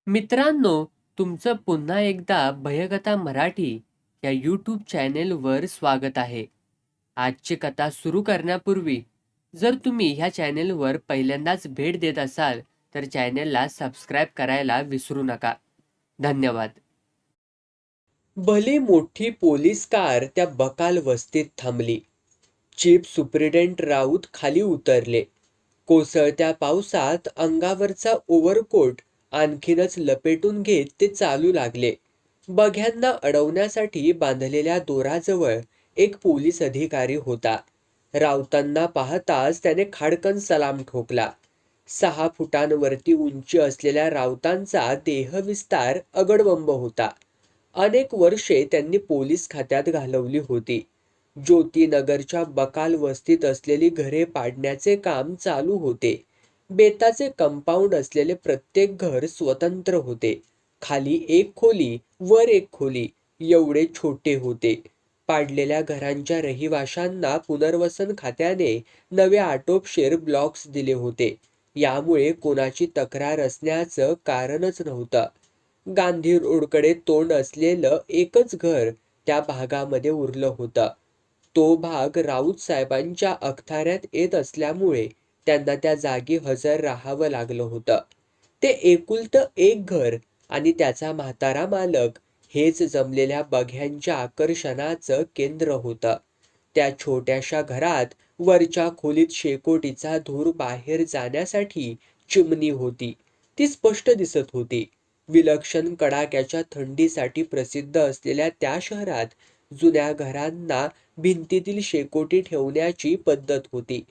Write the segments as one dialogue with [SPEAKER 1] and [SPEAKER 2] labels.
[SPEAKER 1] मित्रांनो, तुमचं पुन्हा एकदा भयकथा मराठी या यूट्यूब चॅनेलवर स्वागत आहे. आजची कथा सुरू करण्यापूर्वी जर तुम्ही ह्या चॅनेलवर पहिल्यांदाच भेट देत असाल, तर चॅनेलला सबस्क्राईब करायला विसरू नका. धन्यवाद. भली मोठी पोलीस कार त्या बकाल वस्तीत थांबली. चीफ सुप्रिटेंडेंट राऊत खाली उतरले. कोसळत्या पावसात अंगावरचा ओव्हरकोट आणखीनच लपेटून घेत ते चालू लागले. बघ्यांना अडवण्यासाठी बांधलेल्या दोराजवळ एक पोलीस अधिकारी होता. राऊतांना पाहताच त्याने खाडकन सलाम ठोकला. 6 फुटांवरती उंची असलेल्या राऊतांचा देहविस्तार अगडबंब होता. अनेक वर्षे त्यांनी पोलीस खात्यात घालवली होती. ज्योतीनगरच्या बकाल वस्तीत असलेली घरे पाडण्याचे काम चालू होते. बेताचे कंपाऊंड असलेले प्रत्येक घर स्वतंत्र होते. खाली एक खोली, वर एक खोली एवढे छोटे होते. पाडलेल्या घरांच्या रहिवाशांना पुनर्वसन खात्याने नवे आटोपशीर ब्लॉक्स दिले होते. यामुळे कोणाची तक्रार असण्याचं कारणच नव्हतं. गांधी रोडकडे तोंड असलेलं एकच घर त्या भागामध्ये उरलं होतं. तो भाग राऊत साहेबांच्या अखत्यारात येत असल्यामुळे त्यांना त्या जागी हजर राहावं लागलं होतं. ते एकुलतं एक घर आणि त्याचा म्हातारा मालक हेच जमलेल्या बघ्यांच्या आकर्षणाचं केंद्र होतं. त्या छोट्याशा घरात वरच्या खोलीत शेकोटीचा धूर बाहेर जाण्यासाठी चिमणी होती. ती स्पष्ट दिसत होती. विलक्षण कडाक्याच्या थंडीसाठी प्रसिद्ध असलेल्या त्या शहरात जुन्या घरांना भिंतीतील शेकोटी ठेवण्याची पद्धत होती.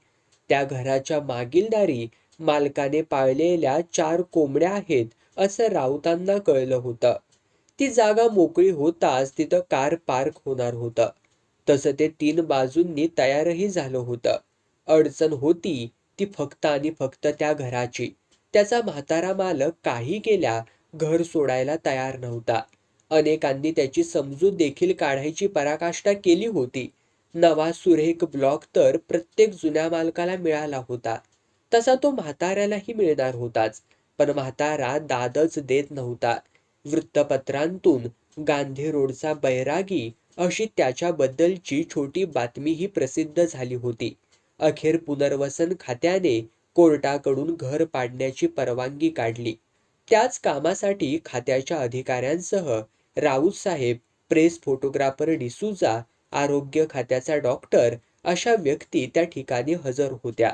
[SPEAKER 1] त्या घराच्या मागील दारी मालकाने पाळलेल्या 4 कोंबड्या आहेत असं राऊतांना कळलं होतं. ती जागा मोकळी होताच तिथं कार पार्क होणार होतं. तसं ते 3 बाजूंनी तयारही झालं होतं. अडचण होती ती फक्त आणि फक्त त्या घराची. त्याचा म्हातारा मालक काही केल्या घर सोडायला तयार नव्हता. अनेकांनी त्याची समजूत देखील काढायची पराकाष्ठा केली होती. नवा सुरेख ब्लॉक तर प्रत्येक जुन्या मालकाला मिळाला होता. तसा तो म्हाताऱ्यालाही मिळणार होताच. पण म्हातारा दादच देत नव्हता. वृत्तपत्रांतून गांधी रोडचा बैरागी अशी त्याच्याबद्दलची छोटी बातमीही प्रसिद्ध झाली होती. अखेर पुनर्वसन खात्याने कोर्टाकडून घर पाडण्याची परवानगी काढली. त्याच कामासाठी खात्याच्या अधिकाऱ्यांसह राऊत साहेब, प्रेस फोटोग्राफर डिसूजा, आरोग्य खात्याचा डॉक्टर अशा व्यक्ती त्या ठिकाणी हजर होत्या.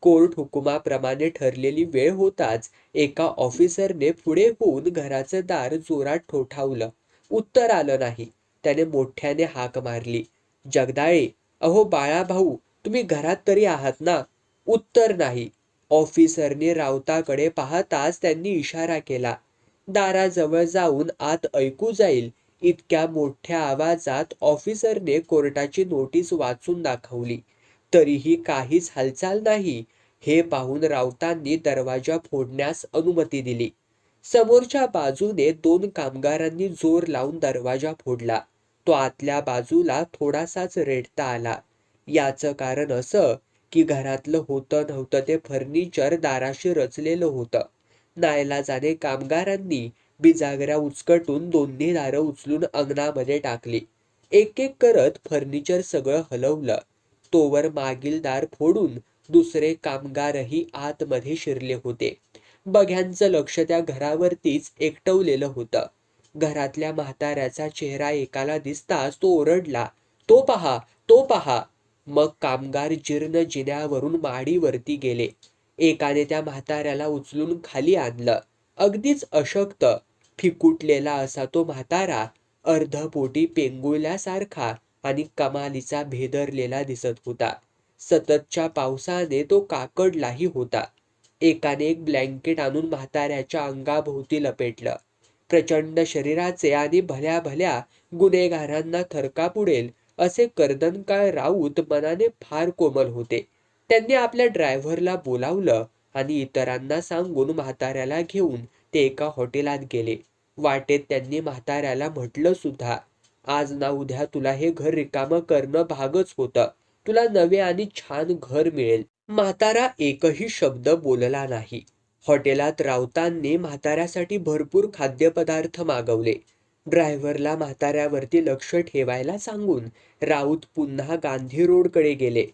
[SPEAKER 1] कोर्ट हुकुमाप्रमाणे ठरलेली वेळ होताच एका ऑफिसरने पुढे होऊन घराचं दार जोरात ठोठावलं. उत्तर आलं नाही. त्याने मोठ्याने हाक मारली, जगदाळे, अहो बाळाभाऊ, तुम्ही घरात तरी आहात ना? उत्तर नाही. ऑफिसरने राऊताकडे पाहताच त्यांनी इशारा केला. दाराजवळ जाऊन आत ऐकू जाईल इतक्या मोठ्या आवाजात ऑफिसरने कोर्टाची नोटीस वाचून दाखवली. तरीही काहीच हालचाल नाही. हे पाहून राऊतांनी दरवाजा फोडण्यास अनुमती दिली. समोरच्या बाजूने 2 कामगारांनी जोर लावून दरवाजा फोडला. तो आतल्या बाजूला थोडासाच रेटता आला. याचं कारण असं की घरातलं होतं नव्हतं ते फर्निचर दाराशी रचलेलं होतं. नाईलाजाने कामगारांनी बिजागऱ्या उचकटून दोन्ही दारं उचलून अंगणामध्ये टाकली. एक एक करत फर्निचर सगळं हलवलं. तोवर मागील दार फोडून दुसरे कामगारही आतमध्ये शिरले होते. बघ्यांचं लक्ष त्या घरावरतीच एकटवलेलं होतं. घरातल्या म्हाताऱ्याचा चेहरा एकाला दिसताच तो ओरडला, तो पहा, तो पहा. मग कामगार जीर्ण जिन्यावरून माडीवरती गेले. एकाने त्या म्हाताऱ्याला उचलून खाली आणलं. अगदीच अशक्त, फिकुटलेला असा तो म्हातारा अर्धपोटी पेंगुळल्यासारखा आणि कमालीचा भेदरलेला दिसत होता. सततच्या पावसाने तो काकडलाही होता. एकाने एक ब्लँकेट आणून म्हाताऱ्याच्या अंगाभोवती लपेटलं. प्रचंड शरीराचे आणि भल्या भल्या गुन्हेगारांना थरकाप उडेल असे कर्दनकाळ राऊत मनाने फार कोमल होते. त्यांनी आपल्या ड्रायव्हरला बोलावलं आणि इतरांना सांगून म्हाताऱ्याला घेऊन ते एका हॉटेलात गेले. वाटेत त्यांनी म्हाताऱ्याला म्हटलं सुद्धा, आज ना उद्या तुला हे घर रिकामं करणं भागच होतं. तुला नवे आणि छान घर मिळेल. म्हातारा एकही शब्द बोलला नाही. हॉटेलात राऊतांनी म्हाताऱ्यासाठी भरपूर खाद्यपदार्थ मागवले. ड्रायव्हरला म्हाताऱ्यावरती लक्ष ठेवायला सांगून राऊत पुन्हा गांधी रोडकडे गेले.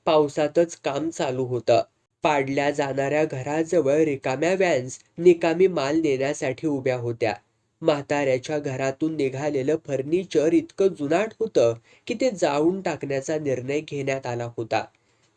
[SPEAKER 1] पावसातच काम चालू होतं. पाडल्या जाणाऱ्या घराजवळ रिकाम्या व्हॅन्स निकामी माल नेण्यासाठी उभ्या होत्या. म्हाताऱ्याच्या घरातून निघालेलं फर्निचर इतकं जुनाट होतं की ते जाळून टाकण्याचा निर्णय घेण्यात आला होता.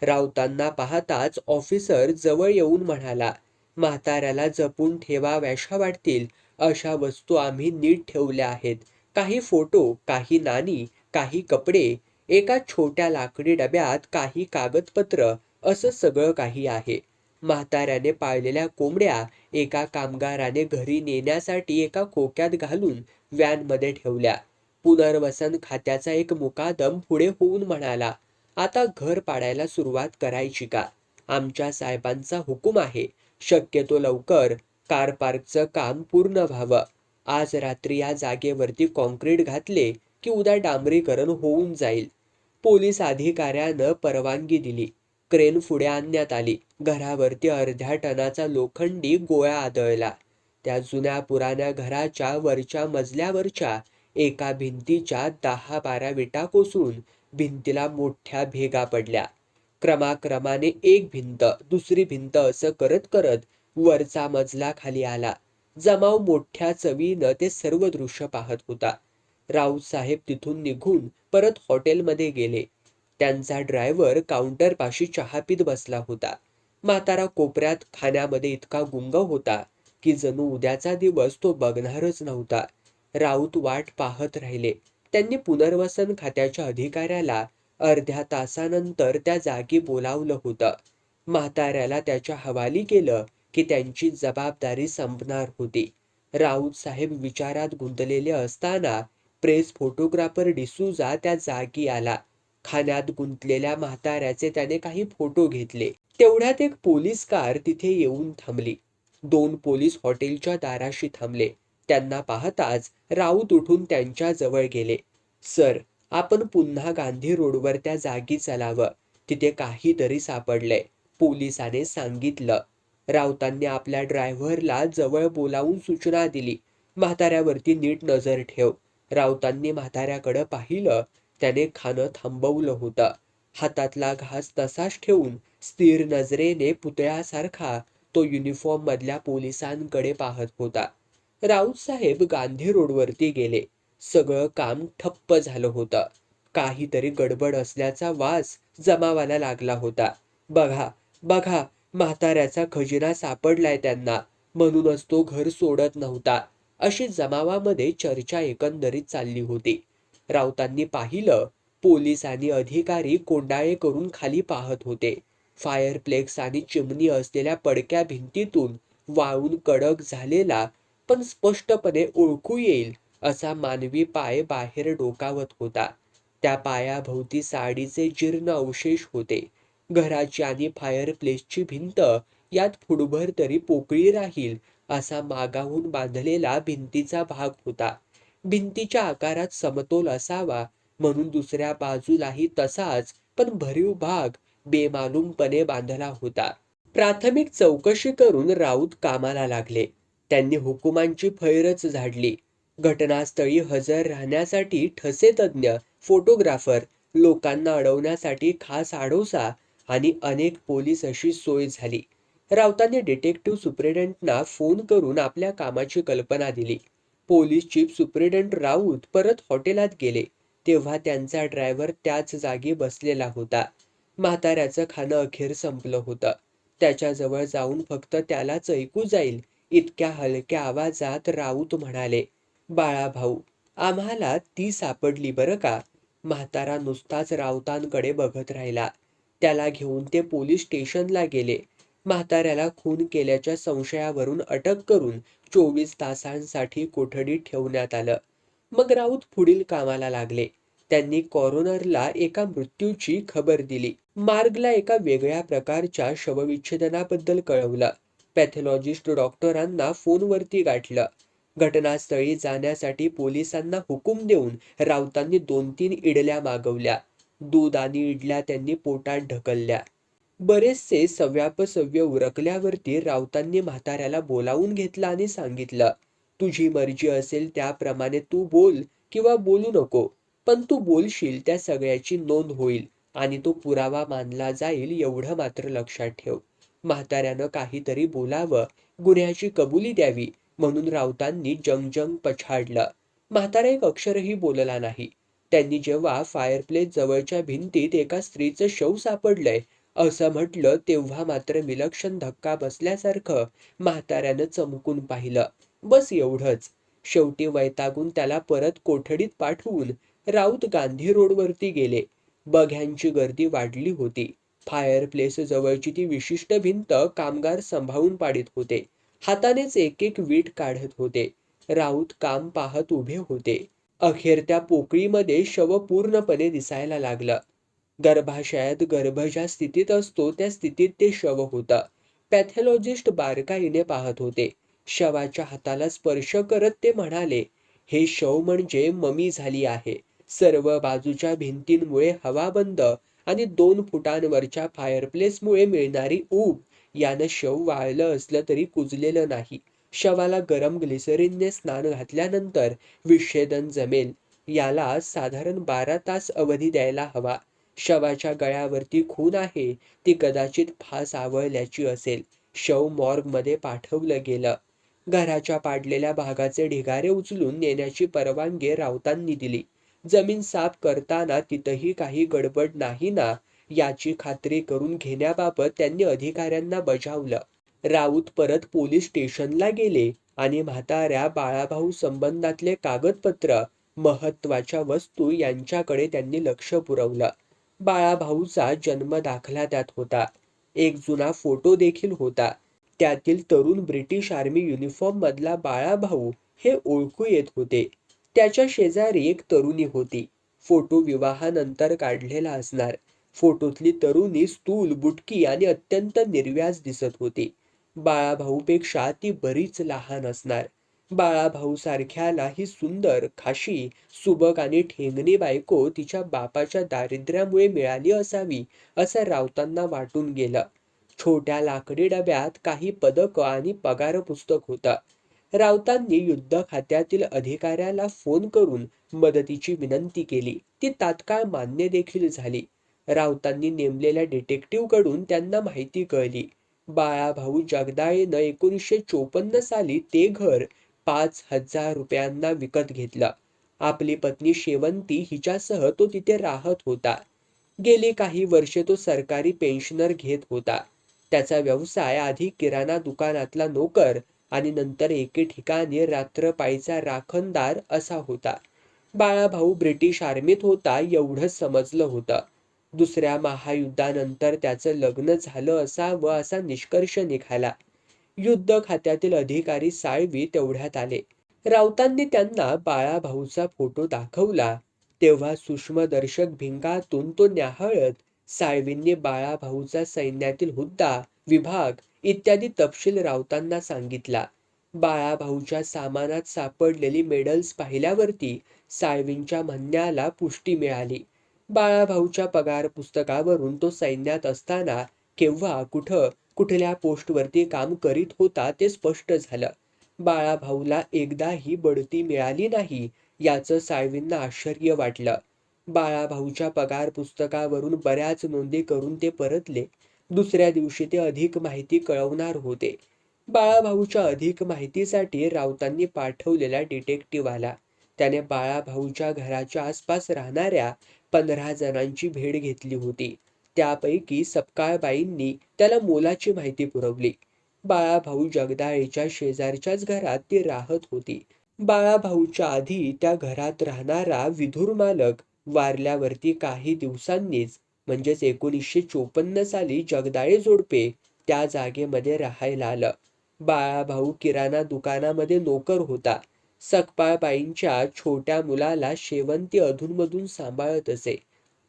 [SPEAKER 1] राऊतांना पाहताच ऑफिसर जवळ येऊन म्हणाला, म्हाताऱ्याला जपून ठेवाव्याशा वाटतील अशा वस्तू आम्ही नीट ठेवल्या आहेत. काही फोटो, काही नाणी, काही कपडे, एका छोट्या लाकडी डब्यात काही कागदपत्र, असं सगळं काही आहे. म्हाताऱ्याने पाळलेल्या कोंबड्या एका कामगाराने घरी नेण्यासाठी एका खोक्यात घालून व्हॅनमध्ये ठेवल्या. पुनर्वसन खात्याचा एक मुकादम पुढे होऊन म्हणाला, आता घर पाडायला सुरुवात करायची का? आमच्या साहेबांचा हुकूम आहे. शक्यतो लवकर कार पार्कचं काम पूर्ण व्हावं. आज रात्री या जागेवरती कॉन्क्रीट घातले की उद्या डांबरीकरण होऊन जाईल. पोलीस अधिकाऱ्यानं परवानगी दिली. क्रेन पुढे आणण्यात आली. घरावरती अर्ध्या टनाचा लोखंडी गोळा आदळला. त्या जुन्या पुराण्या घराच्या वरच्या मजल्यावरच्या एका भिंतीच्या 10-12 विटा कोसळून भिंतीला मोठ्या भेगा पडल्या. क्रमाक्रमाने एक भिंत, दुसरी भिंत असं करत करत वरचा मजला खाली आला. जमाव मोठ्या चवीनं ते सर्व दृश्य पाहत होता. राऊत साहेब तिथून निघून परत हॉटेलमध्ये गेले. त्यांचा ड्रायव्हर काउंटरपाशी चहा पीत बसला होता. म्हातारा कोपऱ्यात खाण्यामध्ये इतका गुंग होता की जणू उद्याचा दिवस तो बघणारच नव्हता. राऊत वाट पाहत राहिले. त्यांनी पुनर्वसन खात्याच्या अधिकाऱ्याला अर्ध्या तासानंतर त्या जागी बोलावलं होतं. म्हाताऱ्याला त्याच्या हवाली केलं की त्यांची जबाबदारी संपणार होती. राऊत साहेब विचारात गुंतलेले असताना प्रेस फोटोग्राफर डिसूजा त्या जागी आला. खाण्यात गुंतलेल्या म्हाताऱ्याचे त्याने काही फोटो घेतले. तेवढ्यात एक पोलीस कार तिथे येऊन थांबली. 2 पोलीस हॉटेलच्या दाराशी थांबले. त्यांना पाहताच राऊत उठून त्यांच्या जवळ गेले. सर, आपण पुन्हा गांधी रोडवर त्या जागी चलावं. तिथे काहीतरी सापडलंय, पोलिसाने सांगितलं. राऊतांनी आपल्या ड्रायव्हरला जवळ बोलावून सूचना दिली. म्हाताऱ्यावरती नीट नजर ठेव. राऊतांनी म्हाताऱ्याकडं पाहिलं. त्याने खाणं थांबवलं होतं. हातातला घास तसाच ठेवून स्थिर नजरेने पुतळ्यासारखा तो युनिफॉर्म मधल्या पोलिसांकडे पाहत होता. राऊत साहेब गांधी रोडवरती गेले. सगळं काम ठप्प झालं होतं. काहीतरी गडबड असल्याचा वास जमावाला लागला होता. बघा बघा, म्हाताऱ्याचा खजिना सापडलाय त्यांना, म्हणूनच तो घर सोडत नव्हता, अशी जमावामध्ये चर्चा एकंदरीत चालली होती. राऊतांनी पाहिलं, पोलीस आणि अधिकारी कोंडाळे करून खाली पाहत होते. फायरप्लेक्स आणि चिमणी असलेल्या पडक्या भिंतीतून वाळून कडक झालेला पण स्पष्टपणे ओळखू येईल असा मानवी पाय बाहेर डोकावत होता. त्या पायाभोवती साडीचे जीर्ण अवशेष होते. घराची आणि फायरप्लेसची भिंत यात फुटभर तरी पोकळी राहील असा मागाहून बांधलेला भिंतीचा भाग होता. भिंतीच्या आकारात समतोल असावा म्हणून दुसऱ्या बाजूलाही तसाच पण भरीव भाग बेमालूमपणे बांधला होता. प्राथमिक चौकशी करून राऊत कामाला लागले. त्यांनी हुकुमांची फैरच झाडली. घटनास्थळी हजर राहण्यासाठी ठसे तज्ञ, फोटोग्राफर, लोकांना अडवण्यासाठी खास आडोसा आणि अनेक पोलीस अशी सोय झाली. राऊतांनी डिटेक्टिव्ह सुप्रिटेंडंटना फोन करून आपल्या कामाची कल्पना दिली. पोलीस चीफ सुप्रिटेंडंट राऊत परत हॉटेलात गेले तेव्हा त्यांचा ड्रायव्हर त्याच जागी बसलेला होता. म्हाताऱ्याचं खाणं अखेर संपलं होतं. त्याच्याजवळ जाऊन फक्त त्यालाच ऐकू जाईल इतक्या हलक्या आवाजात राऊत म्हणाले, बाळाभाऊ, आम्हाला ती सापडली बरं का. म्हातारा नुसताच राऊतांकडे बघत राहिला. त्याला घेऊन ते पोलीस स्टेशनला गेले. म्हाताऱ्याला खून केल्याच्या संशयावरून अटक करून 24 तासांसाठी कोठडीत ठेवण्यात आलं. मग राऊत पुढील कामाला लागले. त्यांनी कॉरोनरला एका मृत्यूची खबर दिली. मार्गला एका वेगळ्या प्रकारच्या शवविच्छेदनाबद्दल कळवलं. पॅथॉलॉजिस्ट डॉक्टरांना फोनवरती गाठलं. घटनास्थळी जाण्यासाठी पोलिसांना हुकूम देऊन राऊतांनी 2-3 इडल्या मागवल्या. दूध आणि इडल्या त्यांनी पोटात ढकलल्या. बरेचसे सव्यापसव्य उरकल्यावरती राऊतांनी म्हाताऱ्याला बोलावून घेतलं आणि सांगितलं, तुझी मर्जी असेल त्याप्रमाणे तू बोल किंवा बोलू नको, पण तू बोलशील त्या सगळ्याची नोंद होईल आणि तो पुरावा मानला जाईल एवढं मात्र लक्षात ठेव. म्हाताऱ्यानं काहीतरी बोलावं, गुन्ह्याची कबुली द्यावी म्हणून राऊतांनी जंगजंग पछाडलं. म्हातारा एक अक्षरही बोलला नाही. त्यांनी जेव्हा फायरप्लेस जवळच्या भिंतीत एका स्त्रीचं शव सापडलंय असं म्हटलं तेव्हा मात्र विलक्षण धक्का बसल्यासारखं म्हाताऱ्यानं चमकून पाहिलं. बस एवढंच. शेवटी वैतागून त्याला परत कोठडीत पाठवून राऊत गांधी रोडवरती गेले. बघ्यांची गर्दी वाढली होती. फायरप्लेस जवळची ती विशिष्ट भिंत कामगार सांभाळून पाडीत होते. हातानेच एक एक वीट काढत होते. राऊत काम पाहत उभे होते. अखेर त्या पोकळीमध्ये शव पूर्णपणे दिसायला लागलं. गर्भाशयात गर्भ ज्या स्थितीत असतो त्या स्थितीत ते शव होतं. पॅथॉलॉजिस्ट बारकाईने पाहत होते. शवाच्या हाताला स्पर्श करत ते म्हणाले, हे शव म्हणजे ममी झाली आहे. सर्व बाजूच्या भिंतींमुळे हवा बंद आणि 2 फुटांवरच्या फायरप्लेसमुळे मिळणारी ऊब यानं शव वाळलं असलं तरी कुजलेलं नाही. शवाला गरम ग्लिसरीनने स्नान घातल्यानंतर विच्छेदन जमेल. याला साधारण 12 तास अवधी द्यायला हवा. शवाच्या गळ्यावरती खून आहे, ती कदाचित फास आवळल्याची असेल. शव मॉर्गमध्ये पाठवलं गेलं. घराच्या पाडलेल्या भागाचे ढिगारे उचलून नेण्याची परवानगी राऊतांनी दिली. जमीन साफ करताना तिथंही काही गडबड नाही ना याची खात्री करून घेण्याबाबत त्यांनी अधिकाऱ्यांना बजावलं. राऊत परत पोलीस स्टेशनला गेले आणि म्हाताऱ्या बाळाभाऊ संबंधातले कागदपत्र, महत्वाच्या वस्तू यांच्याकडे त्यांनी लक्ष पुरवलं. बाळाभाऊचा जन्म दाखला त्यात होता. एक जुना फोटो देखील होता. त्यातील तरुण ब्रिटिश आर्मी युनिफॉर्म मधला बाळाभाऊ हे ओळखू येत होते. त्याच्या शेजारी एक तरुणी होती. फोटो विवाहानंतर काढलेला असणार. फोटोतली तरुणी स्थूल, बुटकी आणि अत्यंत निर्व्याज दिसत होती. बाळाभाऊपेक्षा ती बरीच लहान असणार. बाळाभाऊ सारख्याला ही सुंदर, खाशी, सुबक आणि ठेंगणी बायको तिच्या बापाच्या दारिद्र्यामुळे मिळाली असावी असं राऊतांना वाटून गेलं. छोट्या लाकडी डब्यात काही पदकं आणि पगार पुस्तक होतं. राऊतांनी युद्ध खात्यातील अधिकाऱ्याला फोन करून मदतीची विनंती केली. ती तात्काळ मान्य देखील झाली. राऊतांनी नेमलेल्या डिटेक्टिव्ह कडून त्यांना माहिती कळली. बाळाभाऊ जगदाळेनं 1954 साली ते घर 5,000 रुपयांना विकत घेतलं. आपली पत्नी शेवंती हिच्यासह तो तिथे राहत होता. गेली काही वर्षे तो सरकारी पेन्शनर घेत होता. त्याचा व्यवसाय आधी किराणा दुकानातला नोकर आणि नंतर एके ठिकाणी रात्रपाळीचा राखणदार असा होता. बाळाभाऊ ब्रिटिश आर्मीत होता एवढंच समजलं होतं. दुसऱ्या महायुद्धानंतर त्याचं लग्न झालं असावं असा निष्कर्ष निघाला. युद्ध खात्यातील अधिकारी साळवी तेवढ्यात आले. राऊतांनी त्यांना बाळाभाऊचा फोटो दाखवला तेव्हा सूक्ष्मदर्शक भिंगातून तो न्याहाळत साळवींनी बाळाभाऊचा सैन्यातील हुद्दा, विभाग इत्यादी तपशील राऊतांना सांगितला. बाळाभाऊच्या सामानात सापडलेली मेडल्स पाहिल्यावरती साळवींच्या म्हणण्याला पुष्टी मिळाली. बाळाभाऊच्या पगार पुस्तकावरून तो सैन्यात असताना केव्हा, कुठं, कुठल्या पोस्टवरती काम करीत होता ते स्पष्ट झालं. बाळाभाऊला एकदाही बढती मिळाली नाही याचं साळवींना आश्चर्य वाटलं. बाळाभाऊच्या पगार पुस्तकावरून बऱ्याच नोंदी करून ते परतले. दुसऱ्या दिवशी ते अधिक माहिती कळवणार होते. बाळाभाऊच्या अधिक माहितीसाठी राऊतांनी पाठवलेला डिटेक्टिव्ह आला. त्याने बाळाभाऊच्या घराच्या आसपास राहणाऱ्या 15 जणांची भेट घेतली होती. त्यापैकी सपकाळबाईंनी त्याला मोलाची माहिती पुरवली. बाळाभाऊ जगदाळेच्या शेजारच्याच घरात ती राहत होती. बाळाभाऊच्या आधी त्या घरात राहणारा विधुर मालक वारल्यावरती काही दिवसांनीच म्हणजेच 1954 साली जगदाळे जोडपे त्या जागेमध्ये राहायला आलं. बाळाभाऊ किराणा दुकानामध्ये नोकर होता. सकपाळबाईंच्या छोट्या मुलाला शेवंती अधूनमधून सांभाळत असे.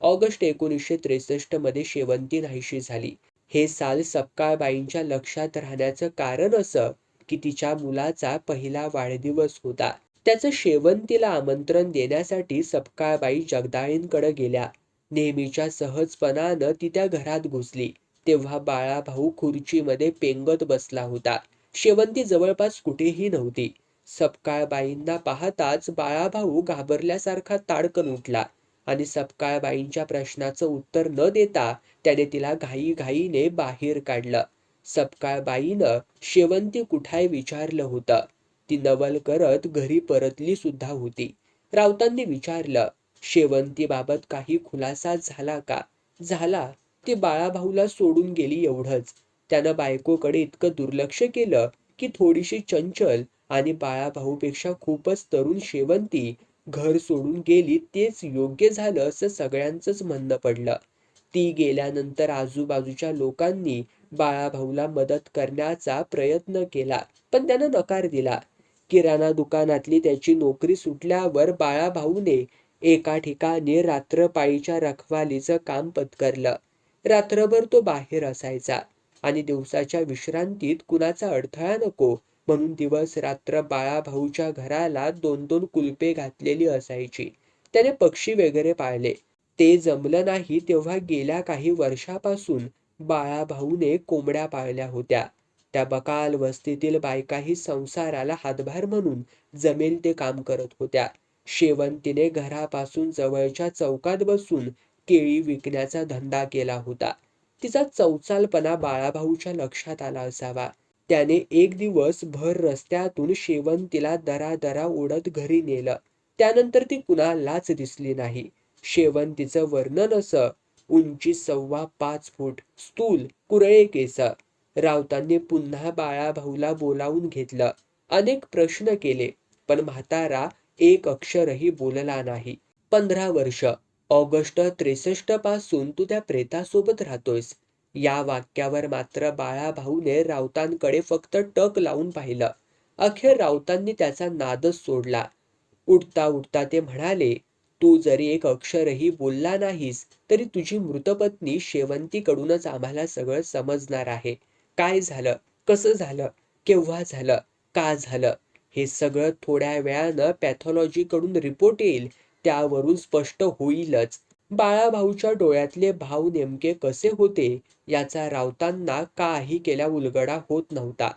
[SPEAKER 1] ऑगस्ट 1963 मध्ये शेवंती नाहीशी झाली. हे साल सपकाळबाईंच्या लक्षात राहण्याचं कारण असं की तिच्या मुलाचा पहिला वाढदिवस होता. त्याचं शेवंतीला आमंत्रण देण्यासाठी सपकाळबाई जगदाळेंकडे गेल्या. नेहमीच्या सहजपणानं ती त्या घरात घुसली. तेव्हा बाळाभाऊ खुर्चीमध्ये पेंगत बसला होता. शेवंती जवळपास कुठेही नव्हती. सपकाळबाईंना पाहताच बाळाभाऊ घाबरल्यासारखा ताडकन उठला आणि सपकाळबाईंच्या प्रश्नाचं उत्तर न देता त्याने तिला घाईघाईने बाहेर काढलं. सपकाळबाईनं शेवंती कुठाय विचारलं होतं. ती नवल करत घरी परतली सुद्धा होती. राऊतांनी विचारलं, शेवंतीबाबत काही खुलासा झाला का? झाला. ती बाळाभाऊला सोडून गेली एवढंच. त्यानं बायकोकडे इतकं दुर्लक्ष केलं की थोडीशी चंचल आणि बाळाभाऊपेक्षा खूपच तरुण शेवंती घर सोडून गेली तेच योग्य झालं असं सगळ्यांचंच म्हणणं पडलं. ती गेल्यानंतर आजूबाजूच्या लोकांनी बाळाभाऊला मदत करण्याचा प्रयत्न केला, पण त्यानं नकार दिला. किराणा दुकानातली त्याची नोकरी सुटल्यावर बाळाभाऊने एका ठिकाणी रात्रपाळीच्या रखवालीचं काम पत्करलं. रात्रभर तो बाहेर असायचा आणि दिवसाच्या विश्रांतीत कुणाचा अडथळा नको म्हणून दिवस रात्र बाळाभाऊच्या घराला 2-2 कुलपे घातलेली असायची. त्याने पक्षी वगैरे पाळले. ते जमलं नाही तेव्हा गेल्या काही वर्षापासून बाळाभाऊने कोंबड्या पाळल्या होत्या. त्या बकाल वस्तीतील बायकाही संसाराला हातभार म्हणून जमेल ते काम करत होत्या. शेवंतीने घरापासून जवळच्या चौकात बसून केळी विकण्याचा धंदा केला होता. तिचा चवचालपणा बाळाभाऊच्या लक्षात आला असावा. त्याने एक दिवस भर रस्त्यातून शेवंतीला दरादरा ओढत घरी नेलं. त्यानंतर ती कुणालाच दिसली नाही. शेवंतीचं वर्णन असं: उंची 5.25 फूट, स्थूल, कुरळे केस. राऊतांनी पुन्हा बाळाभाऊला बोलावून घेतलं. अनेक प्रश्न केले, पण म्हातारा एक अक्षरही बोलला नाही. 15 वर्ष, ऑगस्ट 63 पासून तू त्या प्रेतासोबत राहतोयस. या वाक्यावर मात्र बाळाभाऊने राऊतांकडे फक्त टक लावून पाहिलं. अखेर राऊतांनी त्याचा नादच सोडला. उठता उठता ते म्हणाले, तू जरी एक अक्षरही बोलला नाहीस तरी तुझी मृतपत्नी शेवंतीकडूनच आम्हाला सगळं समजणार आहे. काय झालं, कसं झालं, केव्हा झालं, का झालं, हे सगळं थोड्या वेळानं पॅथॉलॉजीकडून रिपोर्ट येईल, त्यावरून स्पष्ट होईलच. बाळाभाऊच्या डोळ्यातले भाव नेमके कसे होते याचा राऊतांना काही केल्या उलगडा होत नव्हता.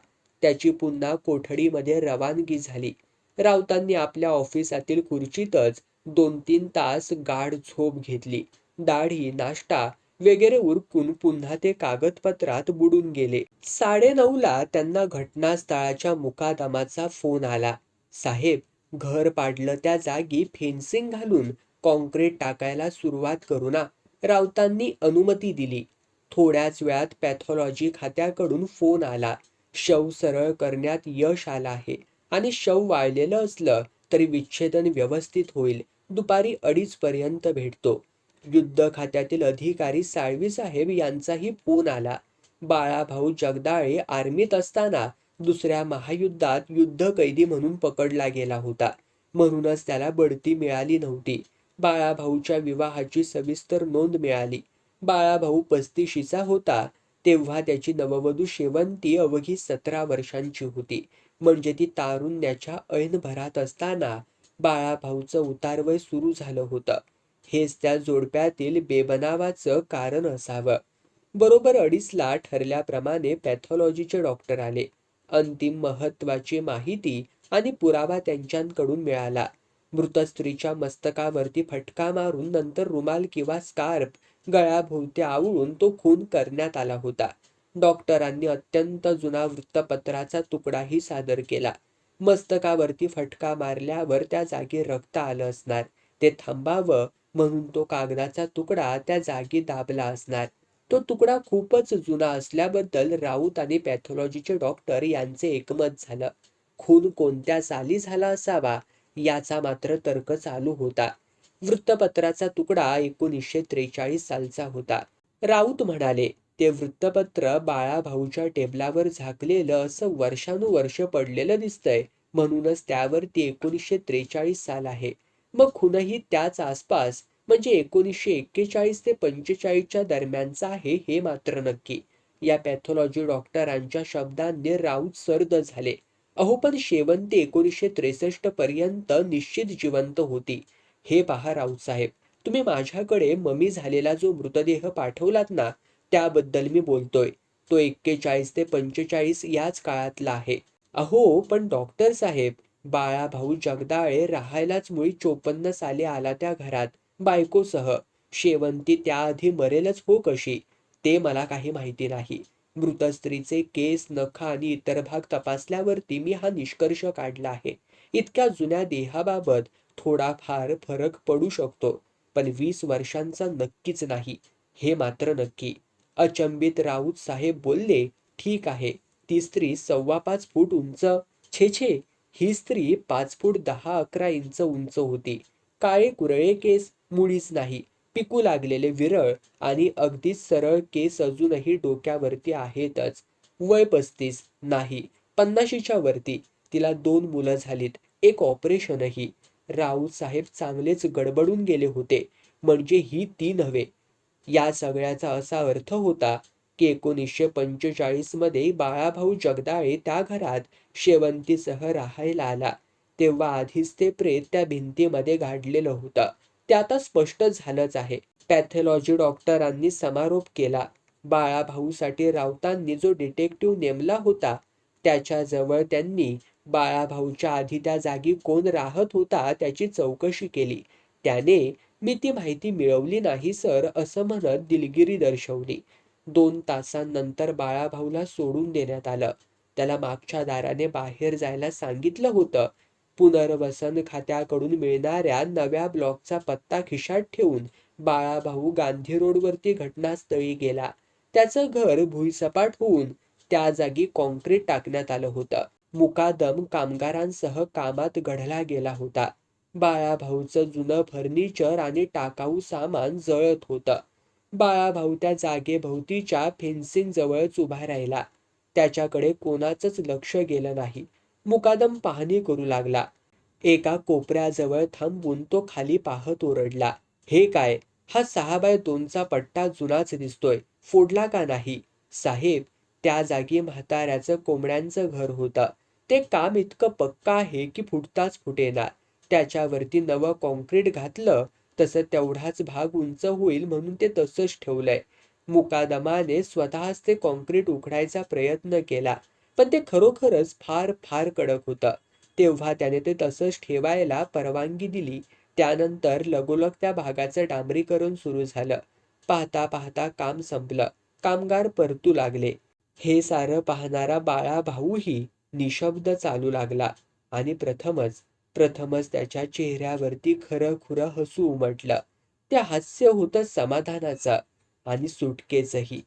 [SPEAKER 1] त्याची पुन्हा कोठडीमध्ये रवानगी झाली. राऊतांनी आपल्या ऑफिसातील खुर्चीतच 2-3 तास गाढ झोप घेतली. दाढी, नाश्ता वगैरे उरकून पुन्हा ते कागदपत्रात बुडून गेले. 9:30ला त्यांना घटनास्थळाच्या मुकादमाचा फोन आला. साहेब, घर पाडलं त्या जागी फेन्सिंग घालून कॉन्क्रीट टाकायला सुरुवात करू ना. राऊतांनी अनुमती दिली. थोड्याच वेळात पॅथॉलॉजी खात्याकडून फोन आला. शव सरळ करण्यात यश आलं आहे आणि शव वाळलेलं असलं तरी विच्छेदन व्यवस्थित होईल. दुपारी 2:30 पर्यंत भेटतो. युद्ध खात्यातील अधिकारी साळवी साहेब यांचाही फोन आला. बाळाभाऊ जगदाळे आर्मीत असताना दुसऱ्या महायुद्धात युद्धकैदी म्हणून पकडला गेला होता. म्हणूनच त्याला बढती मिळाली नव्हती. बाळाभाऊच्या विवाहाची सविस्तर नोंद मिळाली. बाळाभाऊ 35चा होता तेव्हा त्याची नववधू शेवंती अवघी 17 वर्षांची होती. म्हणजे ती तारुण्याच्या ऐनभरात असताना बाळाभाऊचं उतारवय सुरू झालं होतं. हेच त्या जोडप्यातील बेबनावाचं कारण असावं. बरोबर 2:30ला ठरल्याप्रमाणे पॅथॉलॉजीचे डॉक्टर आले. अंतिम महत्वाची माहिती आणि पुरावा त्यांच्याकडून मिळाला. मृत स्त्रीच्या मस्तकावरती फटका मारून नंतर रुमाल किंवा स्कार्फ गळ्याभोवती आवळून तो खून करण्यात आला होता. डॉक्टरांनी अत्यंत जुना वृत्तपत्राचा तुकडाही सादर केला. मस्तकावरती फटका मारल्यावर त्या जागी रक्त आलं असणार. ते थांबावं म्हणून तो कागदाचा तुकडा त्या जागी दाबला असणार. तो तुकडा खूपच जुना असल्याबद्दल राऊत आणि पॅथॉलॉजीचे डॉक्टर यांचे एकमत झालं. खून कोणत्या साली झाला असावा याचा मात्र तर्क चालू होता. वृत्तपत्राचा तुकडा 1943 सालचा होता. राऊत म्हणाले, ते वृत्तपत्र बाळाभाऊच्या टेबलावर झाकलेलं असं वर्षानुवर्ष पडलेलं दिसतंय, म्हणूनच त्यावरती 1943 साल आहे. मग खूनही त्याच आसपास म्हणजे 1941 ते 45च्या दरम्यानचा आहे हे मात्र नक्की. या पॅथॉलॉजी डॉक्टरांच्या शब्दांनी राऊत सर्द झाले. अहो, पण शेवंती 1963 पर्यंत निश्चित जिवंत होती. हे पहा राऊत साहेब, तुम्ही माझ्याकडे ममी झालेला जो मृतदेह पाठवलात ना, त्याबद्दल मी बोलतोय. तो 41 ते 45 याच काळातला आहे. अहो पण डॉक्टर साहेब, बाळाभाऊ जगदाळे राहायलाच मुळी 54 साली आला त्या घरात बायकोसह. शेवंती त्याआधी मरेलच हो कशी, ते मला काही माहिती नाही. मृत स्त्रीचे केस, नख आणि इतर भाग तपासल्यावरती मी हा निष्कर्ष काढला आहे. इतक्या जुन्या देहाबाबत थोडाफार फरक पडू शकतो, पण 20 वर्षांचा नक्कीच नाही, हे मात्र नक्की. अचंबित राऊत साहेब बोलले, ठीक आहे, ती स्त्री 5.25 फूट उंच. छे छे, ही स्त्री 5 फूट 10-11 इंच उंच होती. काळे कुरळे केस, मुळीच नाही. पिकू लागलेले विरळ आणि अगदीच सरळ केस अजूनही डोक्यावरती आहेतच. वय 35 नाही, 50च्या वरती. तिला 2 मुलं झालीत, एक ऑपरेशनही. राऊत साहेब चांगलेच गडबडून गेले होते. म्हणजे ही ती नव्हे. या सगळ्याचा असा अर्थ होता की 1945 मध्ये बाळाभाऊ जगदाळे त्या घरात शेवंतीसह राहायला आला. तेव्हा आधीच ते प्रेत त्या भिंतीमध्ये गाडलेलं होतं. ते आता स्पष्ट झालंच आहे. पॅथॉलॉजी डॉक्टरांनी समारोप केला. बाळाभाऊसाठी राऊतांनी जो डिटेक्टिव्ह नेमला होता, त्याच्याजवळ त्यांनी बाळाभाऊच्या आधी त्या जागी कोण राहत होता त्याची चौकशी केली. त्याने मी ती माहिती मिळवली नाही सर, असं म्हणत दिलगिरी दर्शवली. 2 तासांनंतर बाळाभाऊला सोडून देण्यात आलं. त्याला मागच्या दाराने बाहेर जायला सांगितलं होतं. पुनर्वसन खात्याकडून मिळणाऱ्या नव्या ब्लॉकचा पत्ता खिशात ठेवून बाळाभाऊ गांधी रोडवरती घटनास्थळी गेला. त्याचं घर भुईसपाट होऊन त्या जागी कॉन्क्रीट टाकण्यात आलं होतं. मुकादम कामगारांसह कामात गढला गेला होता. बाळाभाऊचं जुनं फर्निचर आणि टाकाऊ सामान जळत होतं. बाळाभाऊ त्या जागेभोवतीच्या फेन्सिंग जवळच उभा राहिला. त्याच्याकडे कोणाचंच लक्ष गेलं नाही. मुकादम पाहणी करू लागला. एका कोपऱ्याजवळ थांबून तो खाली पाहत ओरडला, हे काय? हा 6x2चा पट्टा जुनाच दिसतोय, फोडला का नाही? साहेब, त्या जागी म्हाताऱ्याचं कोंबड्यांचं घर होतं. ते काम इतकं पक्का आहे की फुटताच फुटेना. त्याच्यावरती नवं कॉन्क्रीट घातलं तसं तेवढाच भाग उंच होईल म्हणून ते तसंच ठेवलंय. मुकादमाने स्वतःच ते कॉन्क्रीट उखडायचा प्रयत्न केला, पण ते खरोखरच फार फार कडक होतं. तेव्हा त्याने ते तसंच ठेवायला परवानगी दिली. त्यानंतर लगोलग त्या भागाचं डांबरीकरण सुरू झालं. पाहता पाहता काम संपलं. कामगार परतू लागले. हे सारं पाहणारा बाळाभाऊही निशब्द चालू लागला आणि प्रथमच त्याच्या चेहऱ्यावरती खरं हसू उमटलं. ते हास्य होतं समाधानाचं आणि सुटकेचंही.